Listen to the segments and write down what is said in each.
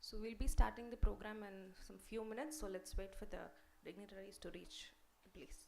So we'll be starting the program in some few minutes, so let's wait for the dignitaries to reach the place.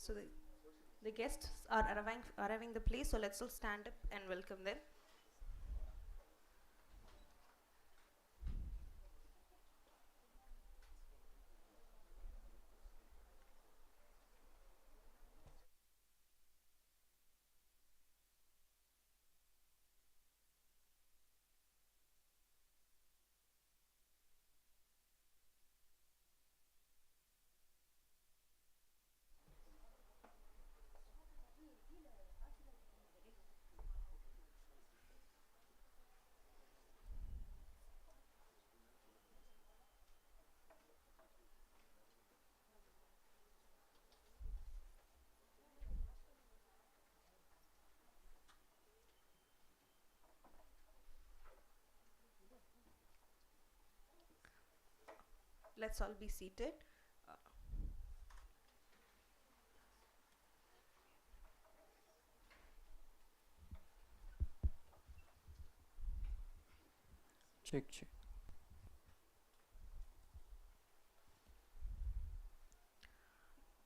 So the guests are arriving the place, so let's all stand up and welcome them. Let's all be seated. Check.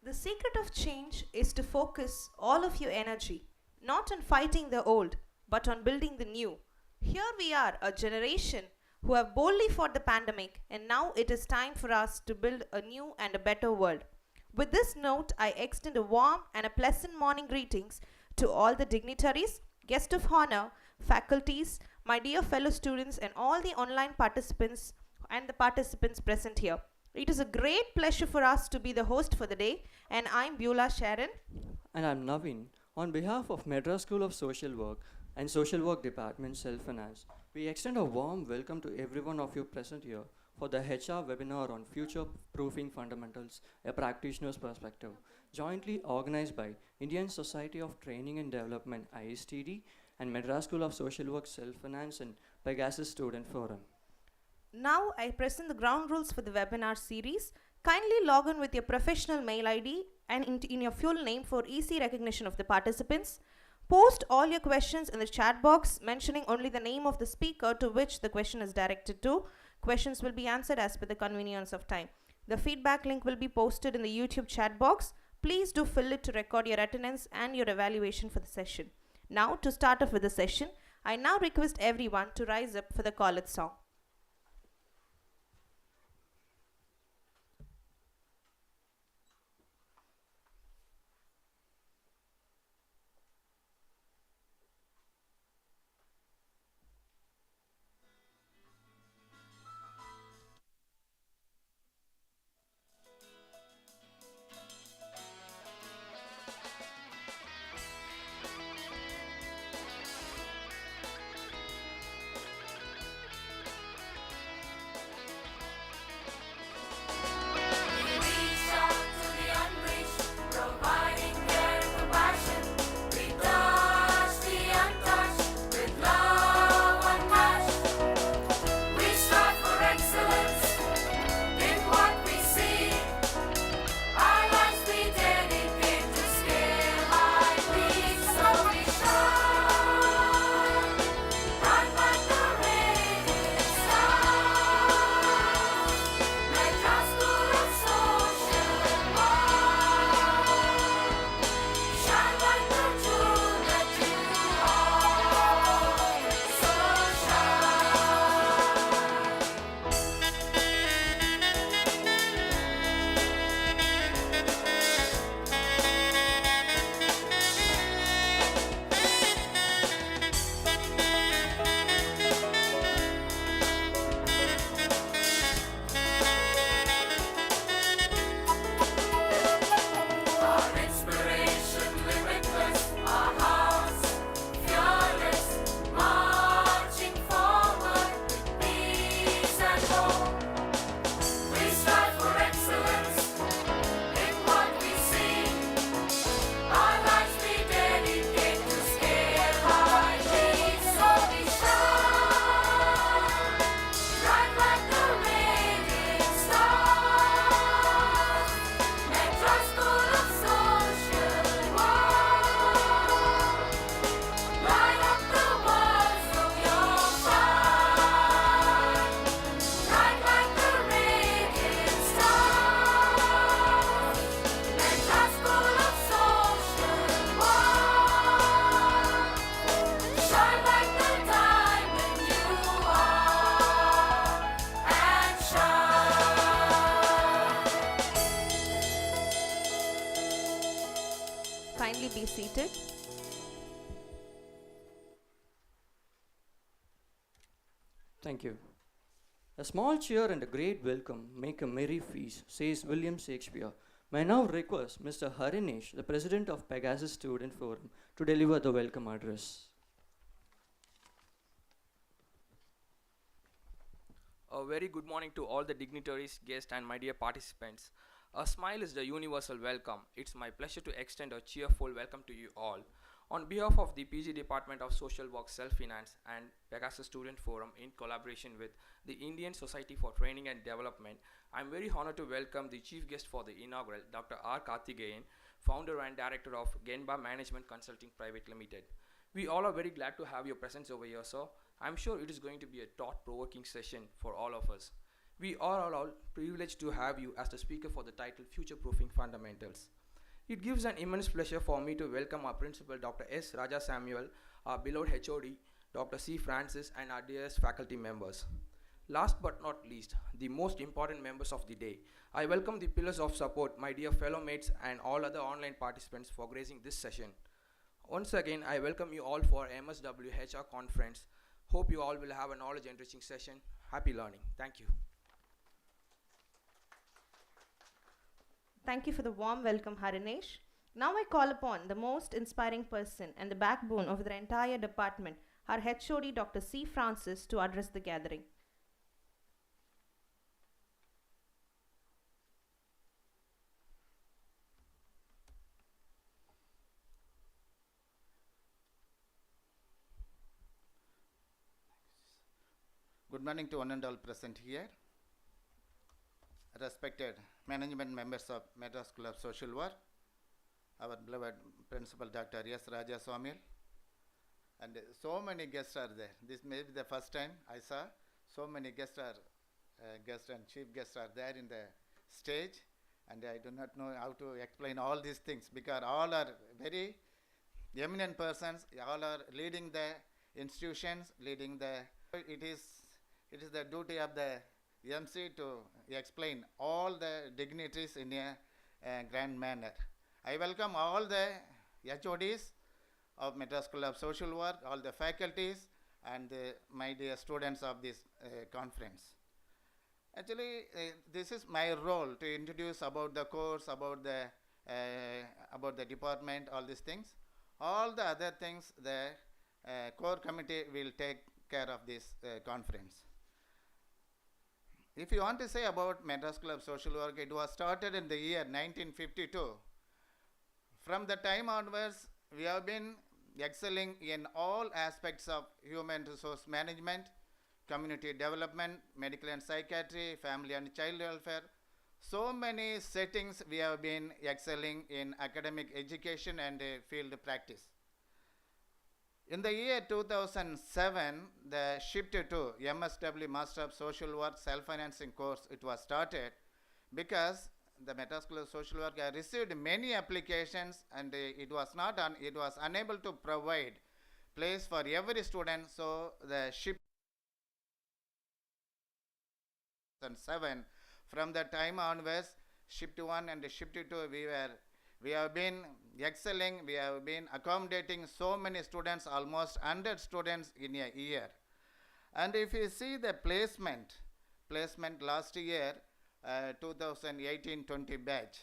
The secret of change is to focus all of your energy not on fighting the old, but on building the new. Here we are, a generation who have boldly fought the pandemic, and now it is time for us to build a new and a better world. With this note, I extend a warm and a pleasant morning greetings to all the dignitaries, guests of honor, faculties, my dear fellow students, and all the online participants and the participants present here. It is a great pleasure for us to be the host for the day, and I'm Beulah Sharon. And I'm Naveen. On behalf of Madras School of Social Work and Social Work Department Self Finance, we extend a warm welcome to every one of you present here for the HR webinar on Future Proofing Fundamentals, a Practitioner's Perspective, jointly organized by Indian Society of Training and Development ISTD and Madras School of Social Work Self Finance and Pegasus Student Forum. Now I present the ground rules for the webinar series. Kindly log in with your professional mail ID and in your full name for easy recognition of the participants. Post all your questions in the chat box mentioning only the name of the speaker to which the question is directed to. Questions will be answered as per the convenience of time. The feedback link will be posted in the YouTube chat box. Please do fill it to record your attendance and your evaluation for the session. Now to start off with the session, I now request everyone to rise up for the Call It song. kindly be seated. Thank you. A small cheer and a great welcome make a merry feast, says William Shakespeare. May I now request Mr. Harinesh, the President of Pegasus Student Forum, to deliver the welcome address. A very good morning to all the dignitaries, guests, and my dear participants. A smile is the universal welcome. It's my pleasure to extend a cheerful welcome to you all. On behalf of the PG Department of Social Work, Self-Finance, and Pegasus Student Forum in collaboration with the Indian Society for Training and Development, I'm very honored to welcome the chief guest for the inaugural, Dr. R. Karthikeyan, founder and director of Gemba Management Consulting Private Limited. We all are very glad to have your presence over here, sir. I'm sure it is going to be a thought-provoking session for all of us. We are all privileged to have you as the speaker for the title Future-Proofing Fundamentals. It gives an immense pleasure for me to welcome our principal, Dr. S. Raja Samuel, our beloved HOD, Dr. C. Francis, and our dearest faculty members. Last but not least, the most important members of the day. I welcome the pillars of support, my dear fellow mates, and all other online participants for gracing this session. Once again, I welcome you all for MSSW HR conference. Hope you all will have a knowledge-enriching session. Happy learning. Thank you. Thank you for the warm welcome, Harinesh. Now I call upon the most inspiring person and the backbone of the entire department, our HOD Dr. C. Francis, to address the gathering. Good morning to one and all present here. Respected management members of Madras School of Social Work, our beloved principal Dr. S. Raja Swamil, and so many guests are there. This may be the first time I saw so many guests and chief guests are there in the stage, and I do not know how to explain all these things because all are very eminent persons, all are leading the institutions, leading the, it is the duty of the MC to explain all the dignitaries in a grand manner. I welcome all the HODs of Madras School of Social Work, all the faculties, and my dear students of this conference. Actually, this is my role to introduce about the course, about the department, all these things. All the other things, the core committee will take care of this conference. If you want to say about Madras School of Social Work, it was started in the year 1952. From the time onwards, we have been excelling in all aspects of human resource management, community development, medical and psychiatry, family and child welfare. So many settings we have been excelling in academic education and field practice. In the year 2007, the shift to MSW Master of Social Work Self-Financing course, it was started because the Madras School of Social Work received many applications and it was unable to provide place for every student. So the shift 2007, from the time onwards, shift 1 and shift 2, we have been excelling, we have been accommodating so many students, almost 100 students in a year. And if you see the placement last year, 2018-20 batch,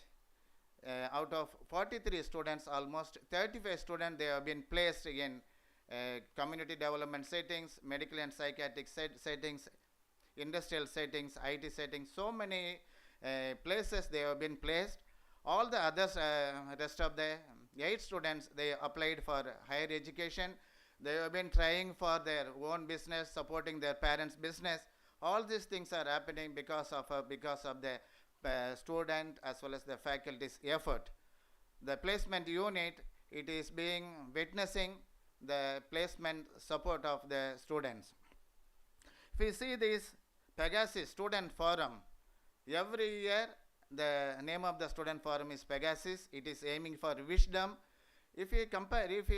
out of 43 students, almost 35 students, they have been placed in community development settings, medical and psychiatric settings, industrial settings, IT settings, so many places they have been placed. All the others, rest of the 8 students, they applied for higher education. They have been trying for their own business, supporting their parents' business. All these things are happening because of the student as well as the faculty's effort. The placement unit, it is witnessing the placement support of the students. If you see this Pegasus Student Forum, every year the name of the student forum is Pegasus. It is aiming for wisdom. If you compare, if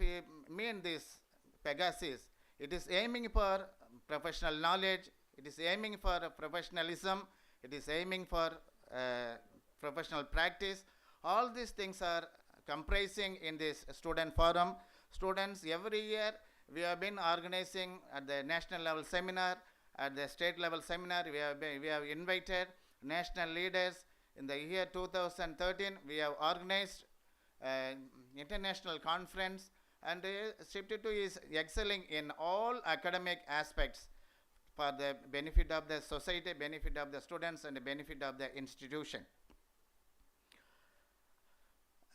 you mean this Pegasus, it is aiming for professional knowledge, it is aiming for professionalism, it is aiming for professional practice. All these things are comprising in this student forum. Students, every year we have been organizing at the national level seminar, at the state level seminar. We have invited national leaders. In the year 2013, we have organized international conference, and SIP2 is excelling in all academic aspects for the benefit of the society, benefit of the students, and the benefit of the institution.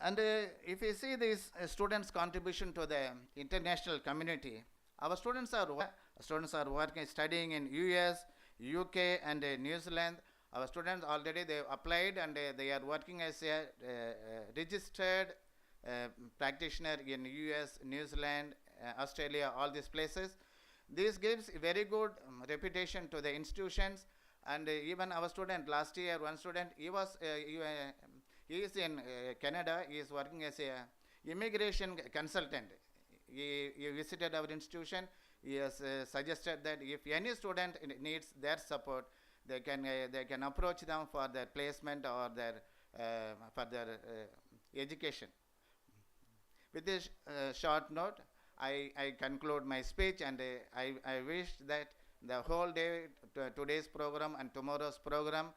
And if you see this students' contribution to the international community, our students are working, studying in US, UK, and New Zealand. Our students already they applied, and they are working as a registered practitioner in US, New Zealand, Australia, all these places. This gives a very good reputation to the institutions. And even our student last year, one student, he is in Canada. He is working as a immigration consultant. He visited our institution. He has suggested that if any student needs their support, they can approach them for their placement or their further education. With this short note, I conclude my speech, and I wish that the whole day, today's program and tomorrow's program,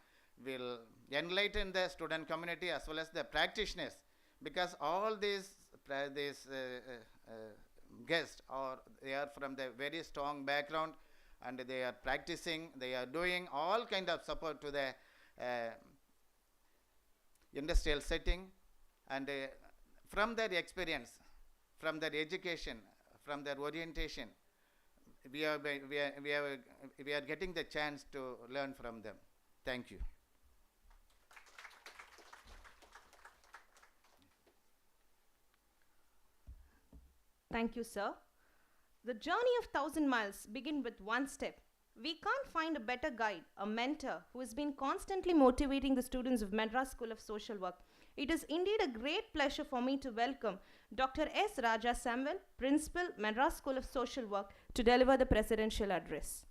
will enlighten the student community as well as the practitioners, because all these guests they are from the very strong background, and they are practicing, they are doing all kind of support to the industrial setting, and from their experience, from their education, from their orientation, we are getting the chance to learn from them. Thank you. Thank you, sir. The journey of 1,000 miles begins with one step. We can't find a better guide, a mentor who has been constantly motivating the students of Madras School of Social Work. It is indeed a great pleasure for me to welcome Dr. S. Raja Samuel, Principal, Madras School of Social Work, to deliver the presidential address.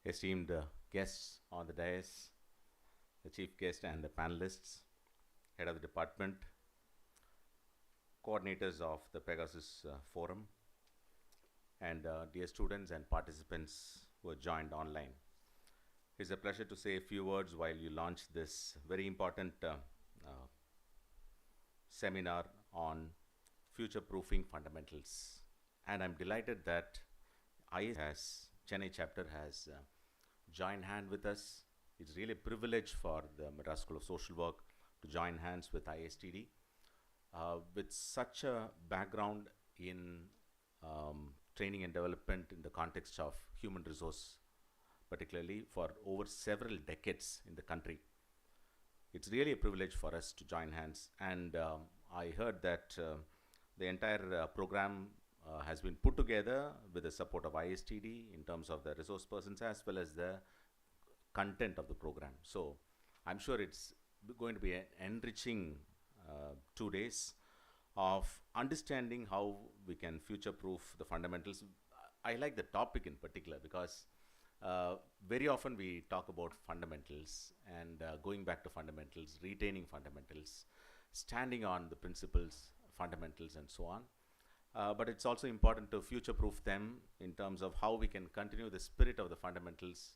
Esteemed guests on the dais, the chief guest and the panelists, head of the department, coordinators of the Pegasus Forum, and dear students and participants who are joined online. It's a pleasure to say a few words while you launch this very important seminar on future-proofing fundamentals. And I'm delighted that Chennai chapter has joined hand with us. It's really a privilege for the Madras School of Social Work to join hands with ISTD. With such a background in training and development in the context of human resource, particularly for over several decades in the country, it's really a privilege for us to join hands. And I heard that the entire program has been put together with the support of ISTD in terms of the resource persons as well as the content of the program. So I'm sure it's going to be an enriching 2 days of understanding how we can future-proof the fundamentals. I like the topic in particular because very often we talk about fundamentals and going back to fundamentals, retaining fundamentals, standing on the principles, fundamentals, and so on. But it's also important to future-proof them in terms of how we can continue the spirit of the fundamentals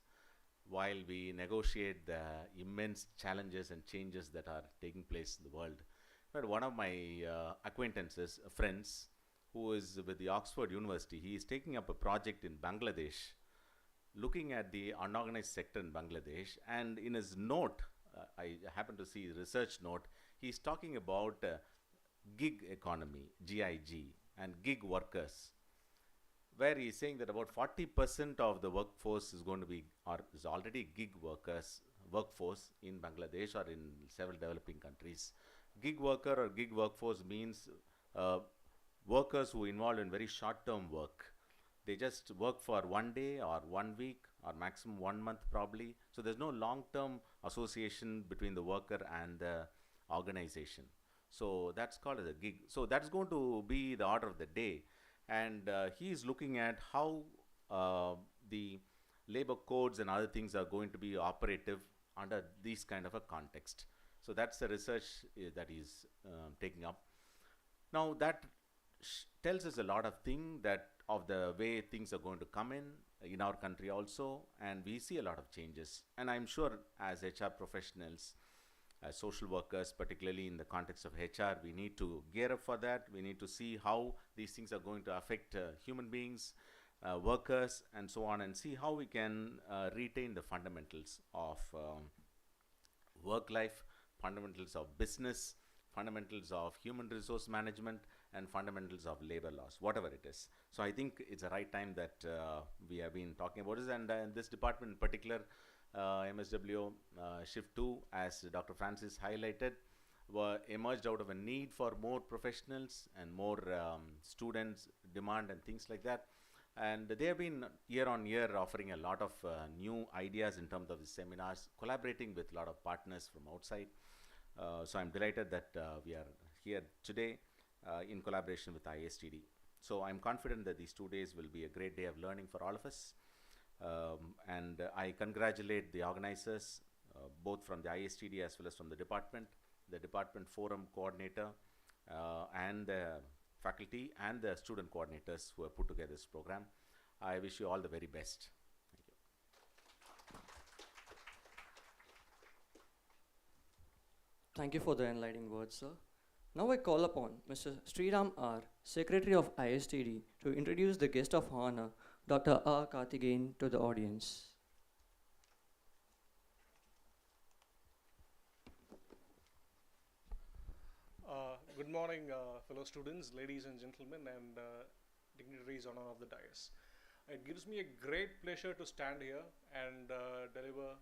while we negotiate the immense challenges and changes that are taking place in the world. But one of my acquaintances, friends, who is with the Oxford University, he is taking up a project in Bangladesh, looking at the unorganized sector in Bangladesh. And in his note, I happen to see his research note, he's talking about gig economy, GIG, and gig workers, where he's saying that about 40% of the workforce is going to be, or is already gig workforce in Bangladesh or in several developing countries. Gig worker or gig workforce means workers who are involved in very short-term work. They just work for 1 day or 1 week or maximum 1 month probably. So there's no long-term association between the worker and the organization. So that's called as a gig. So that's going to be the order of the day. and he is looking at how the labor codes and other things are going to be operative under these kind of a context. So that's the research that he's taking up. Now that tells us a lot of things that of the way things are going to come in our country also, and we see a lot of changes. And I'm sure as HR professionals, as social workers, particularly in the context of HR, we need to gear up for that. We need to see how these things are going to affect human beings, workers, and so on, and see how we can retain the fundamentals of work life, fundamentals of business, fundamentals of human resource management, and fundamentals of labor laws, whatever it is. So I think it's the right time that we have been talking about this, and this department in particular, MSW Shift 2, as Dr. Francis highlighted, were emerged out of a need for more professionals and more students demand and things like that. And they have been year on year offering a lot of new ideas in terms of the seminars, collaborating with a lot of partners from outside. So I'm delighted that we are here today in collaboration with ISTD. So I'm confident that these 2 days will be a great day of learning for all of us. And I congratulate the organizers, both from the ISTD as well as from the department forum coordinator, and the faculty and the student coordinators who have put together this program. I wish you all the very best. Thank you. Thank you for the enlightening words, sir. Now I call upon Mr. Sriram R., Secretary of ISTD, to introduce the guest of honor, Dr. R. Karthikeyan, to the audience. Good morning, fellow students, ladies and gentlemen, and dignitaries on of the dais. It gives me a great pleasure to stand here and deliver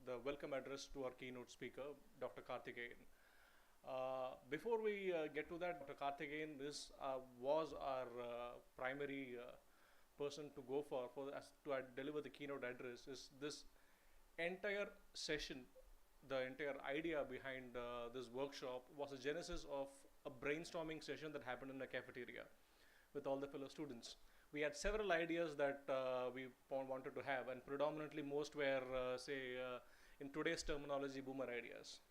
the welcome address to our keynote speaker, Dr. Karthikeyan. Before we get to that, Dr. Karthikeyan was our primary person to go for to deliver the keynote address. Is this entire session, the entire idea behind this workshop was a genesis of a brainstorming session that happened in the cafeteria with all the fellow students. We had several ideas that we wanted to have, and predominantly most were, in today's terminology, boomer ideas,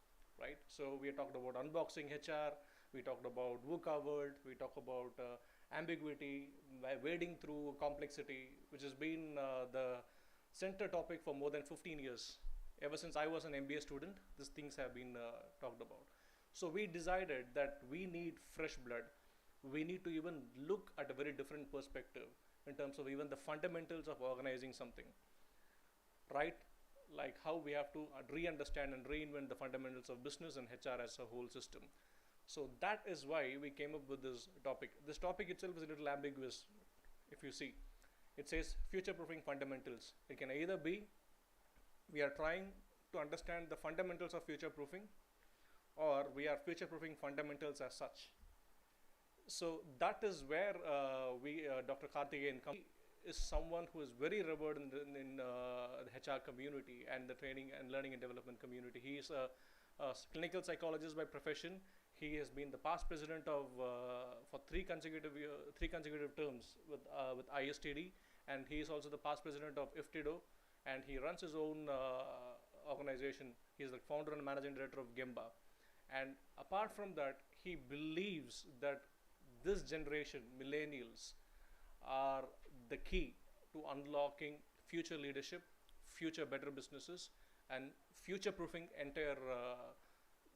right? So we talked about unboxing HR, we talked about VUCA world, we talked about ambiguity, wading through complexity, which has been the center topic for more than 15 years. Ever since I was an MBA student, these things have been talked about. So we decided that we need fresh blood. We need to even look at a very different perspective in terms of even the fundamentals of organizing something, right? Like how we have to re-understand and reinvent the fundamentals of business and HR as a whole system. So that is why we came up with this topic. This topic itself is a little ambiguous, if you see. It says future-proofing fundamentals. It can either be we are trying to understand the fundamentals of future-proofing, or we are future-proofing fundamentals as such. So that is where Dr. Karthikeyan is someone who is very revered in the HR community and the training and learning and development community. He is a clinical psychologist by profession. He has been the past president of for three consecutive terms with ISTD, and he is also the past president of IFTIDO, and he runs his own organization. He is the founder and managing director of Gemba. And apart from that, he believes that this generation, millennials, are the key to unlocking future leadership, future better businesses, and future-proofing entire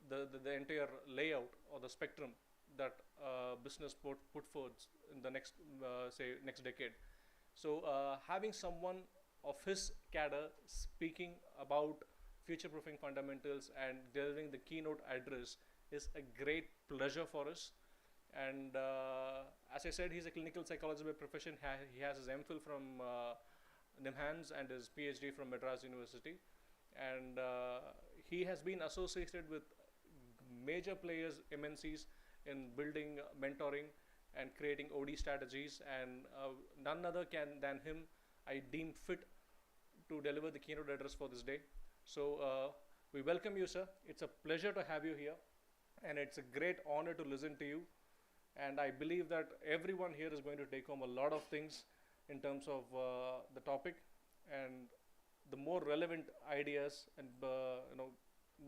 the entire layout or the spectrum that business put forth in the next next decade. So having someone of his cadre speaking about future-proofing fundamentals and delivering the keynote address is a great pleasure for us. And as I said, he's a clinical psychologist by profession. He has his MPhil from NIMHANS and his PhD from Madras University. And he has been associated with major players, MNCs, in building, mentoring, and creating OD strategies. And none other than him, I deem fit to deliver the keynote address for this day. So we welcome you, sir. It's a pleasure to have you here. And it's a great honor to listen to you. And I believe that everyone here is going to take home a lot of things in terms of the topic, and the more relevant ideas and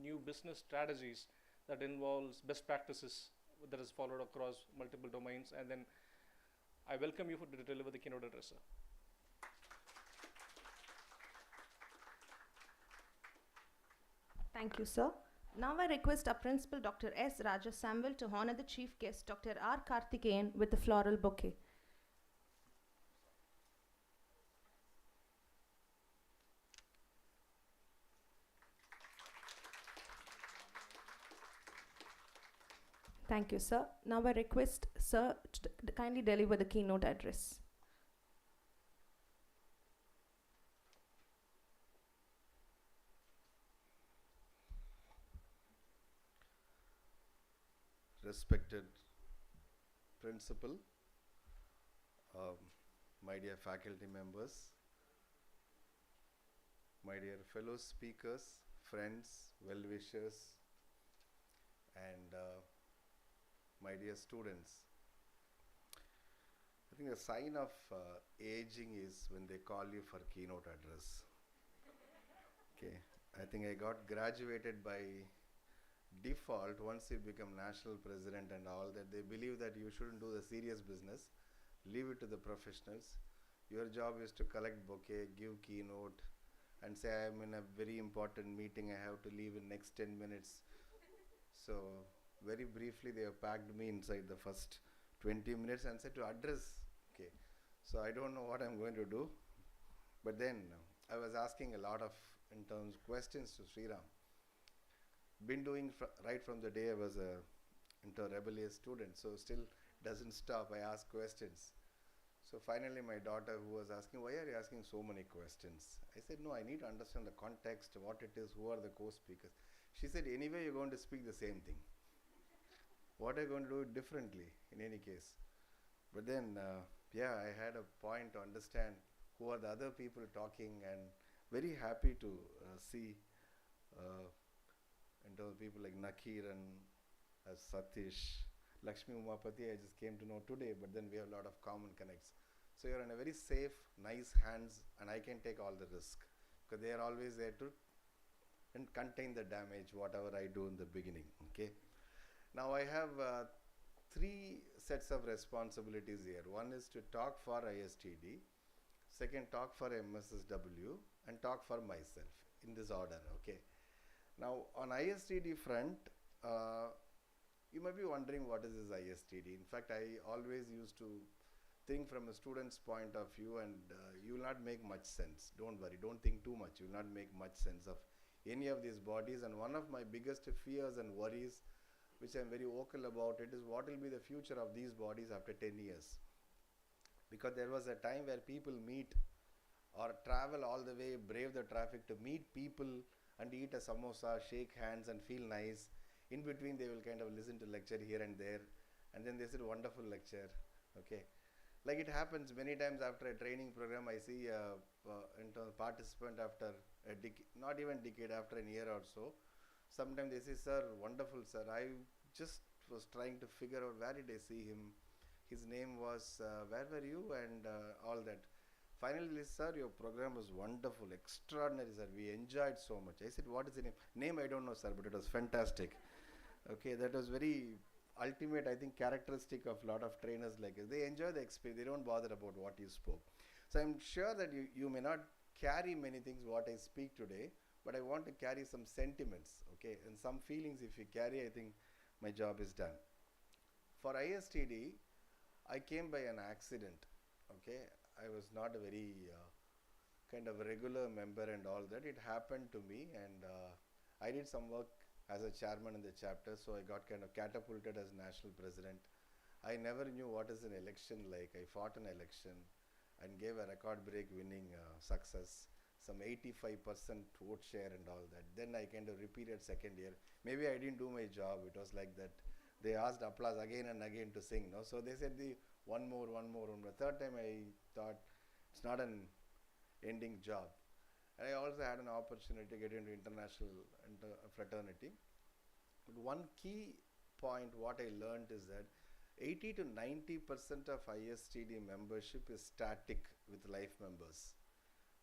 new business strategies that involves best practices that is followed across multiple domains. And then I welcome you to deliver the keynote address, sir. Thank you, sir. Now I request our principal, Dr. S. Raja Samuel, to honor the chief guest, Dr. R. Karthikeyan, with the floral bouquet. Thank you, sir. Now I request sir to kindly deliver the keynote address. Respected principal, my dear faculty members, my dear fellow speakers, friends, well-wishers, and my dear students. I think a sign of aging is when they call you for keynote address. Okay, I think I got graduated by default. Once you become national president and all that, they believe that you shouldn't do the serious business, leave it to the professionals. Your job is to collect bouquet, give keynote, and say I am in a very important meeting, I have to leave in next 10 minutes. So very briefly they have packed me inside the first 20 minutes and said to address. Okay, so I don't know what I'm going to do, but then I was asking a lot of interns questions to Sriram. Been doing right from the day I was a rebellious student, so still doesn't stop. I ask questions. So finally my daughter, who was asking, why are you asking so many questions? I said, no, I need to understand the context, what it is, who are the co-speakers. She said, anyway you're going to speak the same thing. What are you going to do it differently in any case? But then yeah, I had a point to understand who are the other people talking, and very happy to see people like Nakir and Satish, Lakshmi Umapati I just came to know today, but then we have a lot of common connects. So you're in a very safe, nice hands, and I can take all the risk because they are always there to contain the damage, whatever I do in the beginning. Okay. Now I have 3 sets of responsibilities here. One is to talk for ISTD, second talk for MSSW, and talk for myself in this order. Okay. Now on ISTD front, you might be wondering what is this ISTD. In fact, I always used to think from a student's point of view, and you will not make much sense. Don't worry, don't think too much. You will not make much sense of any of these bodies. And one of my biggest fears and worries, which I am very vocal about it, is what will be the future of these bodies after 10 years. Because there was a time where people meet or travel all the way, brave the traffic to meet people and eat a samosa, shake hands and feel nice. In between they will kind of listen to lecture here and there, and then they said wonderful lecture. Okay, like it happens many times after a training program. I see a participant after a not even decade, after a year or so. Sometimes they say, sir, wonderful sir, I just was trying to figure out where did I see him, his name was where were you, and all that. Finally, sir, your program was wonderful, extraordinary sir, we enjoyed so much. I said, what is the name? I don't know sir, but it was fantastic. Okay, that was very ultimate, I think, characteristic of a lot of trainers like us. They enjoy the experience, they don't bother about what you spoke. So I'm sure that you may not carry many things what I speak today, but I want to carry some sentiments, okay, and some feelings. If you carry, I think my job is done. For ISTD, I came by an accident, okay. I was not a very kind of regular member and all that. It happened to me, and I did some work as a chairman in the chapter, so I got kind of catapulted as national president. I never knew what is an election like. I fought an election and gave a record break winning success, some 85% vote share and all that. Then I kind of repeated second year. Maybe I didn't do my job, it was like that. They asked applause again and again to sing, no? So they said one more. Third time I thought it's not an ending job. And I also had an opportunity to get into international fraternity. But one key point what I learned is that 80 to 90% of ISTD membership is static with life members.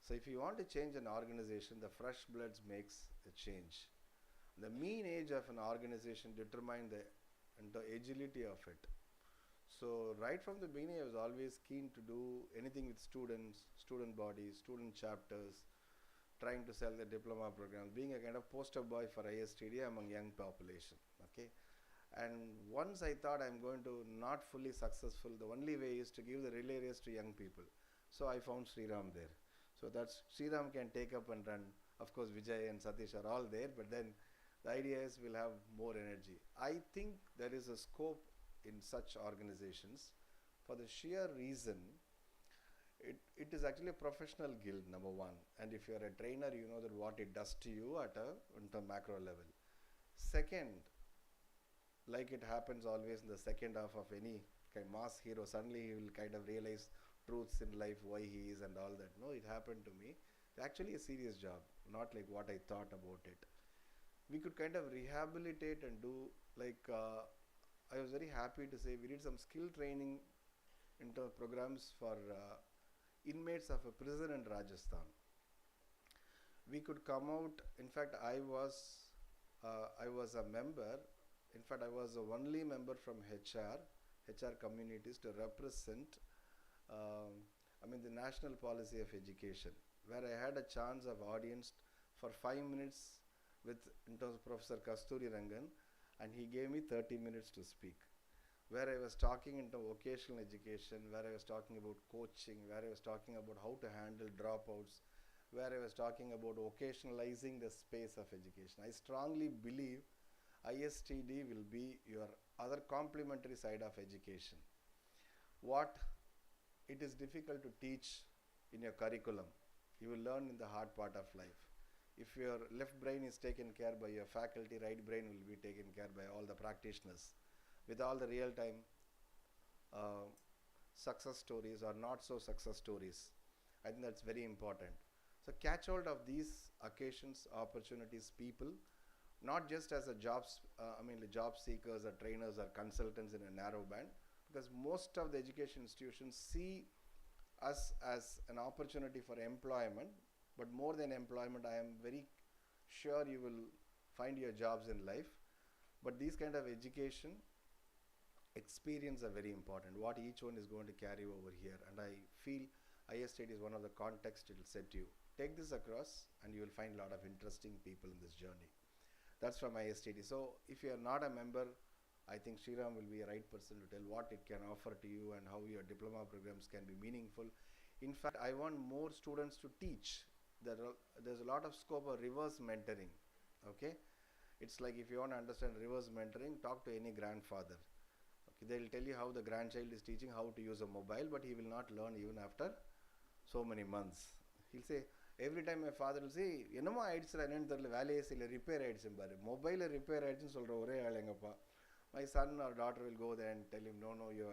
So if you want to change an organization, the fresh bloods makes a change. The mean age of an organization determines the agility of it. So right from the beginning, I was always keen to do anything with students, student bodies, student chapters, trying to sell the diploma programs, being a kind of poster boy for ISTD among young population. Okay, and once I thought I'm going to not fully successful, the only way is to give the relay race to young people. So I found Sriram there. So that's Sriram can take up and run. Of course, Vijay and Satish are all there, but then the idea is we'll have more energy. I think there is a scope in such organizations for the sheer reason it is actually a professional guild, number one, and if you're a trainer, you know that what it does to you at a macro level. Second, like it happens always in the second half of any mass hero, suddenly he will kind of realize truths in life, why he is and all that. No, it happened to me. It's actually a serious job, not like what I thought about it. We could kind of rehabilitate and do like I was very happy to say we did some skill training into programs for inmates of a prison in Rajasthan. We could come out, in fact I was a member, in fact I was the only member from HR communities to represent the national policy of education, where I had a chance of audience for 5 minutes with Professor Kasturi Rangan, and he gave me 30 minutes to speak, where I was talking into vocational education, where I was talking about coaching, where I was talking about how to handle dropouts, where I was talking about vocationalizing the space of education. I strongly believe ISTD will be your other complementary side of education. What it is difficult to teach in your curriculum, you will learn in the hard part of life. If your left brain is taken care by your faculty, right brain will be taken care by all the practitioners, with all the real-time success stories or not so success stories. I think that's very important. So catch hold of these occasions, opportunities, people, not just as a job seekers or trainers or consultants in a narrow band, because most of the education institutions see us as an opportunity for employment, but more than employment, I am very sure you will find your jobs in life. But these kind of education experience are very important, what each one is going to carry over here, and I feel ISTD is one of the context it will set you. Take this across and you will find a lot of interesting people in this journey. That's from ISTD. So if you are not a member, I think Sriram will be a right person to tell what it can offer to you and how your diploma programs can be meaningful. In fact, I want more students to teach. There's a lot of scope of reverse mentoring. Okay, it's like if you want to understand reverse mentoring, talk to any grandfather. Okay, they'll tell you how the grandchild is teaching how to use a mobile, but he will not learn even after so many months. He'll say, every time my father will say, என்னமோ ஆயிடுச்சுல என்னன்னு தெரியல, வேலையே சில repair ஆயிடுச்சு பாரு, மொபைலில் repair ஆயிடுச்சுன்னு சொல்கிற ஒரே ஆள் எங்கப்பா. My son or daughter will go there and tell him, no, you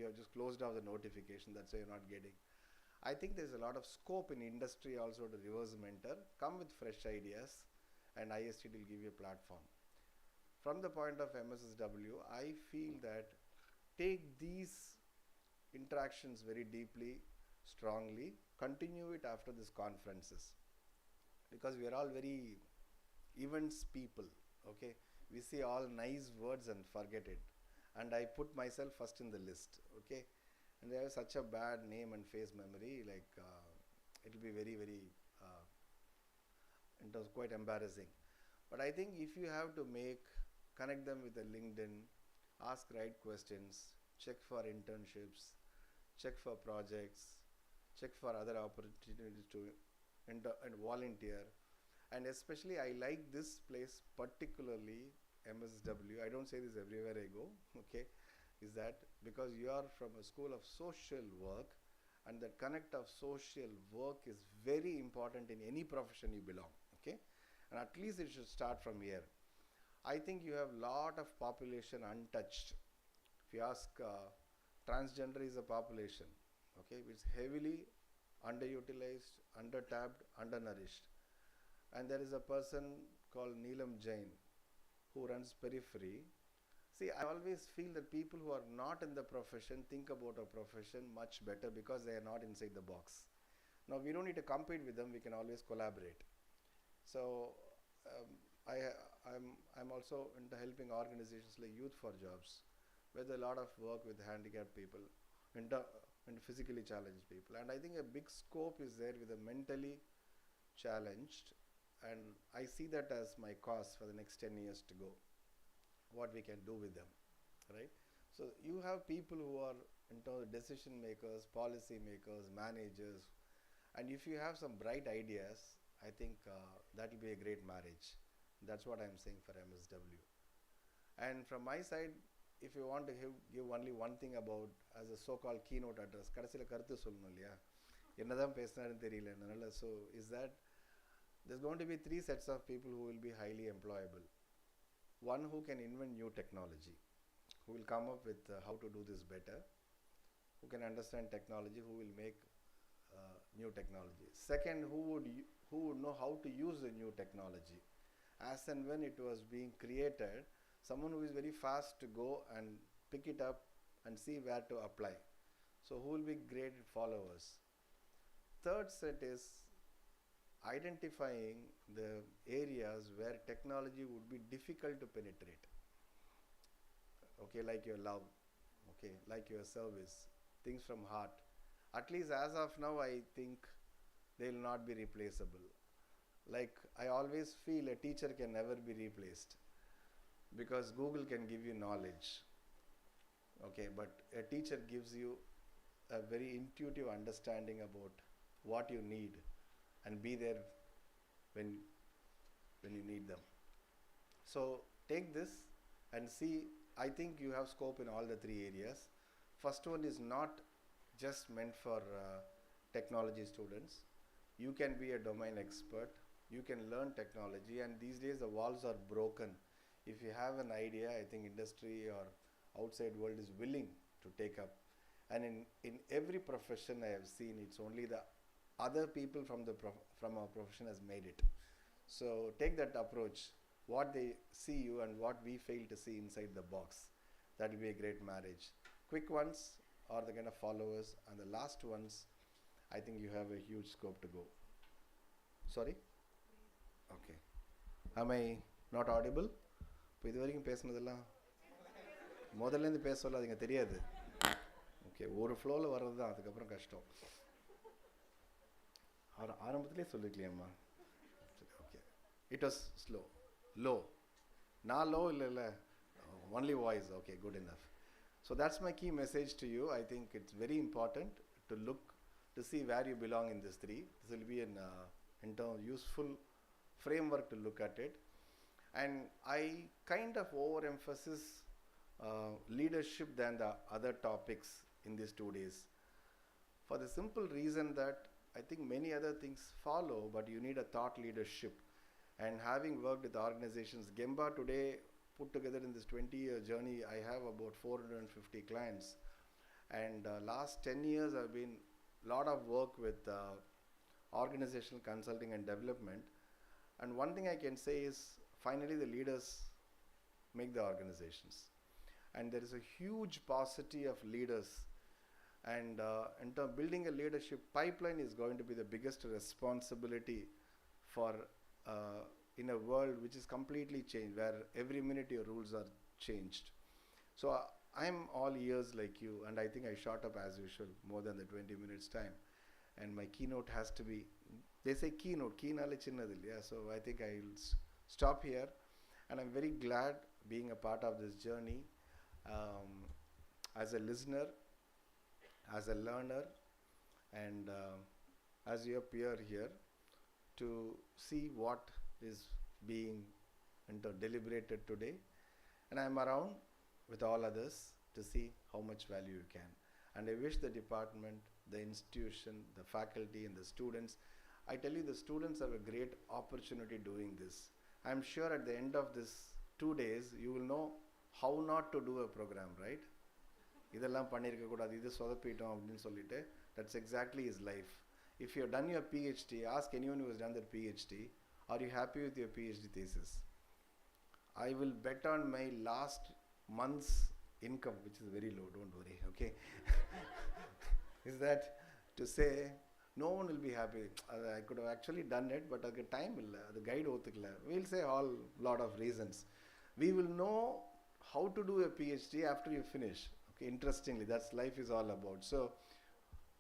have just closed off the notification, that's why you're not getting. I think there's a lot of scope in industry also to reverse mentor, come with fresh ideas, and ISTD will give you a platform. From the point of MSSW, I feel that take these interactions very deeply, strongly, continue it after these conferences, because we are all very events people, okay? We see all nice words and forget it, and I put myself first in the list, okay? And they have such a bad name and face memory, like it will be very, very it was quite embarrassing. But I think if you have to connect them with a LinkedIn, ask right questions, check for internships, check for projects, check for other opportunities to enter and volunteer. And especially I like this place particularly, MSW, I don't say this everywhere I go, okay, is that because you are from a school of social work, and that connect of social work is very important in any profession you belong, okay, and at least it should start from here. I think you have lot of population untouched. If you ask, transgender is a population, okay, which is heavily underutilized, undertapped, undernourished. And there is a person called Neelam Jain who runs Periphery. See, I always feel that people who are not in the profession think about a profession much better because they are not inside the box. Now, we don't need to compete with them, we can always collaborate. So, um, I'm also into helping organizations like Youth for Jobs, where there are a lot of work with handicapped people, into, and physically challenged people. And I think a big scope is there with the mentally challenged, and I see that as my cause for the next 10 years to go, what we can do with them, right? So you have people who are into decision makers, policy makers, managers, and if you have some bright ideas, I think that will be a great marriage. That's what I'm saying for MSW. And from my side, if you want to give only one thing about as a so-called keynote address, கடைசியில் கருத்து சொல்லணும் இல்லையா, என்னதான் பேசினாருன்னு தெரியல என்னால. So is that there's going to be 3 sets of people who will be highly employable. One who can invent new technology, who will come up with how to do this better, who can understand technology, who will make new technology. Second, who would know how to use the new technology as and when it was being created, someone who is very fast to go and pick it up and see where to apply. So who will be great followers. Third set is identifying the areas where technology would be difficult to penetrate. Okay, like your love, okay, like your service, things from heart. At least as of now, I think they will not be replaceable. Like I always feel a teacher can never be replaced because Google can give you knowledge, okay, but a teacher gives you a very intuitive understanding about what you need and be there when you need them. So take this and see. I think you have scope in all the 3 areas. First one is not just meant for technology students. You can be a domain expert, you can learn technology, and these days the walls are broken. If you have an idea, I think industry or outside world is willing to take up. And in every profession I have seen, it's only the other people from our profession has made it. So take that approach, what they see you and what we fail to see inside the box. That will be a great marriage. Quick ones are the kind of followers, and the last ones, I think you have a huge scope to go. Sorry? Okay. Am I not audible? இப்போ இது வரைக்கும் பேசுனதெல்லாம் முதல்லேருந்து பேச சொல்லாதீங்க, தெரியாது. Okay, ஒரு ஃப்ளோவில் வர்றது தான், அதுக்கப்புறம் கஷ்டம். ஆரம்பத்திலே சொல்லிக்கலையம்மா. Okay, it was slow, low. நான் லோ இல்லை, only voice. Okay, good enough. So that's my key message to you. I think it's very important to look to see where you belong in this 3. This will be an useful framework to look at it. And I kind of overemphasize leadership than the other topics in these 2 days, for the simple reason that I think many other things follow, but you need a thought leadership. And having worked with organizations, Gemba today put together in this 20-year journey, I have about 450 clients. And last 10 years I've been lot of work with organizational consulting and development. And one thing I can say is, finally the leaders make the organizations. And there is a huge paucity of leaders. And in terms of building a leadership pipeline is going to be the biggest responsibility for in a world which is completely changed, where every minute your rules are changed. So I'm all ears like you, and I think I shot up as usual more than the 20 minutes time. And my keynote has to be, they say keynote, keynaale chinnadil, yeah. So I think I'll stop here, and I'm very glad being a part of this journey as a listener, as a learner, and as your peer here, to see what is being deliberated today. And I'm around with all others to see how much value you can. And I wish the department, the institution, the faculty and the students, I tell you, the students have a great opportunity doing this. I'm sure at the end of this 2 days, you will know how not to do a program, right? இதெல்லாம் பண்ணியிருக்க கூடாது, இது சொதப்பிட்டோம் அப்படின்னு சொல்லிட்டு. That's exactly his life. If you have done your PhD, ask anyone who has done their PhD, are you happy with your PhD thesis? I will bet on my last month's income, which is very low, don't worry, okay? Is that to say, no one will be happy. I could have actually done it, but the time will, the guide othukla. We'll say all lot of reasons. We will know how to do a PhD after you finish. Okay, interestingly, that's life is all about. So,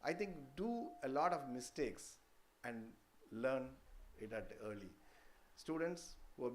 I think do a lot of mistakes and learn it at early. Students who have been